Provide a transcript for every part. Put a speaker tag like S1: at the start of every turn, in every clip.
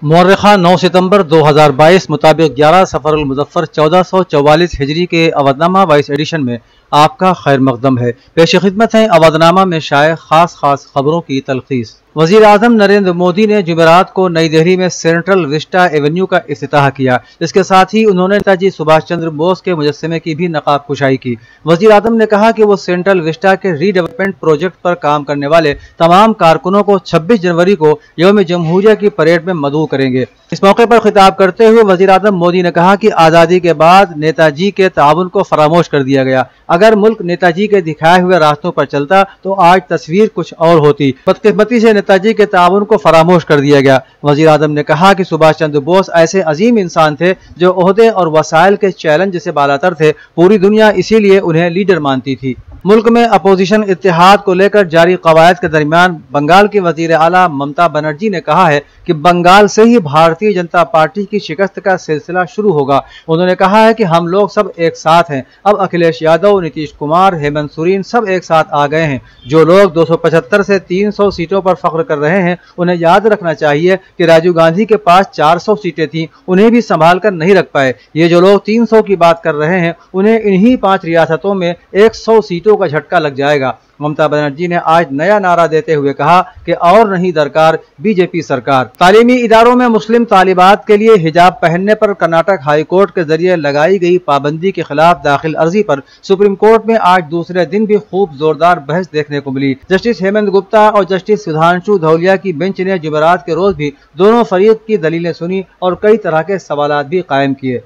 S1: مورخہ 9 ستمبر 2022 مطابق 11 سفر المظفر 1444 ہجری کے اودنامہ وائس ایڈیشن میں آپ کا خیر مقدم ہے۔ پیش خدمت ہے اودنامہ میں شائع خاص خبروں کی تلخیص۔ وزیر اعظم نریندر مودی نے جمعرات کو نئی دہلی میں سینٹرل وسٹا ایونیو کا افتتاح کیا۔ اس کے ساتھ ہی انہوں نے نیتاجی سبھاش چندر بوس کے مجسمے کی بھی نقاب کشائی کی۔ وزیر اعظم نے کہا کہ وہ سینٹرل وسٹا کے ری ڈیولپمنٹ پروجیکٹ پر کام کرنے والے تمام کارکنوں کو 26 جنوری کو یوم جمہوریہ کی پریڈ میں مدعو کریں گے۔ اس موقع پر خطاب کرتے ہوئے وزیر اعظم مودی نے کہا کہ آزادی کے بعد نیتاجی کے تعاون کو فراموش کر دیا گیا۔ اگر ملک نیتاجی کے دکھائے ہوئے راستوں پر چلتا تو آج تصویر کچھ اور ہوتی۔ بدقسمتی سے نیتاجی کے تعاون کو فراموش کر دیا گیا۔ وزیر اعظم نے کہا کہ سبھاش چندر بوس ایسے عظیم انسان تھے جو عہدے اور وسائل کے چیلنج سے بالاتر تھے۔ پوری دنیا اسی لیے انہیں لیڈر مانتی تھی۔ ملک میں اپوزیشن اتحاد کو لے کر جاری قواعد کے درمیان بنگال کی وزیر اعلیٰ ممتا بنرجی نے کہا ہے کہ بنگال سے ہی بھارتیہ جنتا پارٹی کی شکست کا سلسلہ شروع ہوگا۔ انہوں نے کہا ہے کہ ہم لوگ سب ایک ساتھ ہیں۔ اب اکھلیش یادو، نتیش کمار، ہیمنت سورین سب ایک ساتھ آ گئے ہیں۔ جو لوگ 275 سے 300 سیٹوں پر فخر کر رہے ہیں انہیں یاد رکھنا چاہیے کہ راجیو گاندھی کے پاس 400 سیٹیں تھیں، انہیں بھی سنبھال کر نہیں رکھ پائے۔ یہ جو لوگ 300 کی بات کر رہے ہیں انہیں انہی 5 ریاستوں میں 100 سیٹوں کا جھٹکا لگ جائے گا۔ ممتا بنرجی نے آج نیا نعرہ دیتے ہوئے کہا کہ اور نہیں درکار بی جے پی سرکار۔ تعلیمی اداروں میں مسلم طالبات کے لیے حجاب پہننے پر کرناٹک ہائی کورٹ کے ذریعے لگائی گئی پابندی کے خلاف داخل عرضی پر سپریم کورٹ میں آج دوسرے دن بھی خوب زوردار بحث دیکھنے کو ملی۔ جسٹس ہیمنت گپتا اور جسٹس سدھانشو دھولیا کی بینچ نے جمعرات کے روز بھی دونوں فریق کی دلیلیں سنی اور کئی طرح کے سوالات بھی قائم کیے۔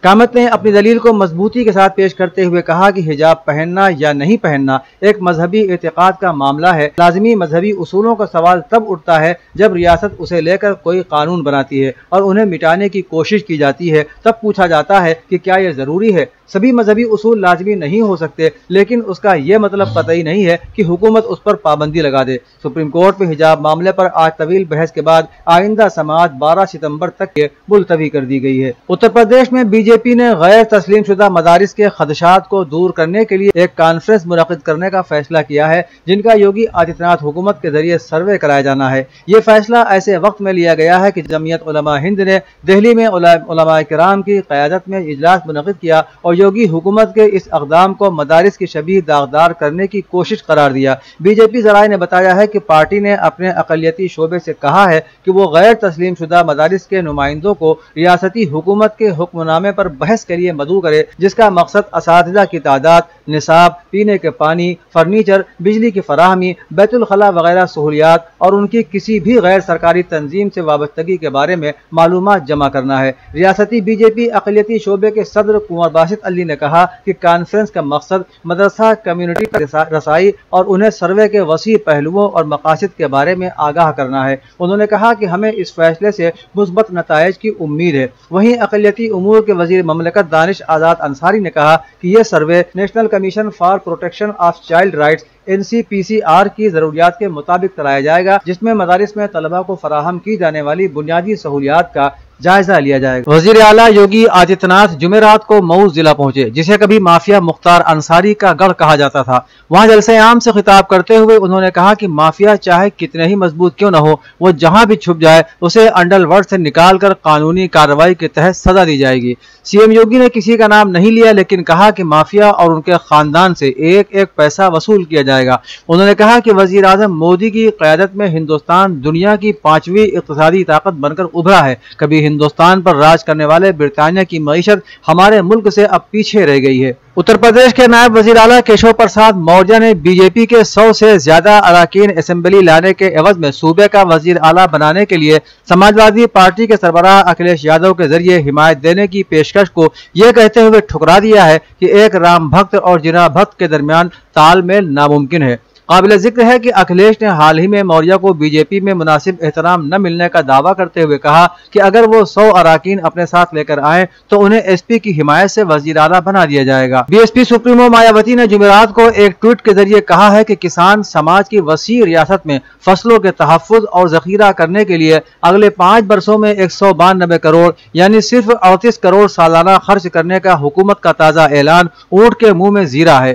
S1: کامت نے اپنی دلیل کو مضبوطی کے ساتھ پیش کرتے ہوئے کہا کہ حجاب پہننا یا نہیں پہننا ایک مذہبی اعتقاد کا معاملہ ہے۔ لازمی مذہبی اصولوں کا سوال تب اٹھتا ہے جب ریاست اسے لے کر کوئی قانون بناتی ہے اور انہیں مٹانے کی کوشش کی جاتی ہے، تب پوچھا جاتا ہے کہ کیا یہ ضروری ہے۔ سبھی مذہبی اصول لازمی نہیں ہو سکتے، لیکن اس کا یہ مطلب قطعی نہیں ہے کہ حکومت اس پر پابندی لگا دے۔ سپریم کورٹ میں حجاب معاملے پر آج طویل بحث کے بعد آئندہ سماعت 12 ستمبر تک کے ملتوی کر دی گئی ہے۔ اتر پردیش میں بی جے پی نے غیر تسلیم شدہ مدارس کے خدشات کو دور کرنے کے لیے ایک کانفرنس منعقد کرنے کا فیصلہ کیا ہے، جن کا یوگی آدتیہ ناتھ حکومت کے ذریعے سروے کرایا جانا ہے۔ یہ فیصلہ ایسے وقت میں لیا گیا ہے کہ جمعیت علماء ہند نے دہلی میں علماء کرام کی قیادت میں اجلاس منعقد کیا اور یوگی حکومت کے اس اقدام کو مدارس کی شبیہ داغدار کرنے کی کوشش قرار دیا۔ بی جے پی ذرائع نے بتایا ہے کہ پارٹی نے اپنے اقلیتی شعبے سے کہا ہے کہ وہ غیر تسلیم شدہ مدارس کے نمائندوں کو ریاستی حکومت کے حکم نامے پر بحث کے لیے مدعو کرے، جس کا مقصد اساتذہ کی تعداد، نصاب، پینے کے پانی، فرنیچر، بجلی کی فراہمی، بیت الخلاء وغیرہ سہولیات اور ان کی کسی بھی غیر سرکاری تنظیم سے وابستگی کے بارے میں معلومات جمع کرنا ہے۔ ریاستی بی جے پی اقلیتی شعبے کے صدر کنور باسط علی نے کہا کہ کانفرنس کا مقصد مدرسہ کمیونٹی پر رسائی اور انہیں سروے کے وسیع پہلوؤں اور مقاصد کے بارے میں آگاہ کرنا ہے۔ انہوں نے کہا کہ ہمیں اس فیصلے سے مثبت نتائج کی امید ہے۔ وہیں اقلیتی امور کے وزیر مملکت دانش آزاد انصاری نے کہا کہ یہ survey national commission for protection of child rights NCPCR کی ضروریات کے مطابق کرایا جائے گا، جس میں مدارس میں طلباء کو فراہم کی جانے والی بنیادی سہولیات کا جائزہ لیا جائے گا۔ وزیر اعلیٰ یوگی آدتیہ ناتھ جمعرات کو مئو ضلع پہنچے، جسے کبھی مافیا مختار انصاری کا گڑھ کہا جاتا تھا۔ وہاں جلسہ عام سے خطاب کرتے ہوئے انہوں نے کہا کہ مافیا چاہے کتنے ہی مضبوط کیوں نہ ہو، وہ جہاں بھی چھپ جائے اسے انڈر ورلڈ سے نکال کر قانونی کارروائی کے تحت سزا دی جائے گی۔ سی ایم یوگی نے کسی کا نام نہیں لیا، لیکن کہا کہ مافیا اور ان کے خاندان سے ایک ایک پیسہ وصول کیا جائے گا۔ انہوں نے کہا کہ وزیر اعظم مودی کی قیادت میں ہندوستان دنیا کی 5ویں اقتصادی طاقت بن کر ابھرا ہے۔ کبھی ہندوستان پر راج کرنے والے برطانیہ کی معیشت ہمارے ملک سے اب پیچھے رہ گئی ہے۔ اتر پردیش کے نائب وزیر اعلیٰ کیشو پرساد موریہ نے بی جے پی کے 100 سے زیادہ اراکین اسمبلی لانے کے عوض میں صوبے کا وزیر اعلیٰ بنانے کے لیے سماجوادی پارٹی کے سربراہ اکھلیش یادو کے ذریعے حمایت دینے کی پیشکش کو یہ کہتے ہوئے ٹھکرا دیا ہے کہ ایک رام بھکت اور جنا بھکت کے درمیان تال میل ناممکن ہے۔ قابل ذکر ہے کہ اکھلیش نے حال ہی میں موریہ کو بی جے پی میں مناسب احترام نہ ملنے کا دعویٰ کرتے ہوئے کہا کہ اگر وہ 100 اراکین اپنے ساتھ لے کر آئیں تو انہیں ایس پی کی حمایت سے وزیر اعلیٰ بنا دیا جائے گا۔ بی ایس پی سپریمو مایاوتی نے جمعرات کو ایک ٹویٹ کے ذریعے کہا ہے کہ کسان سماج کی وسیع ریاست میں فصلوں کے تحفظ اور ذخیرہ کرنے کے لیے اگلے 5 برسوں میں 192 کروڑ یعنی صرف 38 کروڑ سالانہ خرچ کرنے کا حکومت کا تازہ اعلان اونٹ کے منہ میں زیرہ ہے۔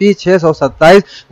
S1: P627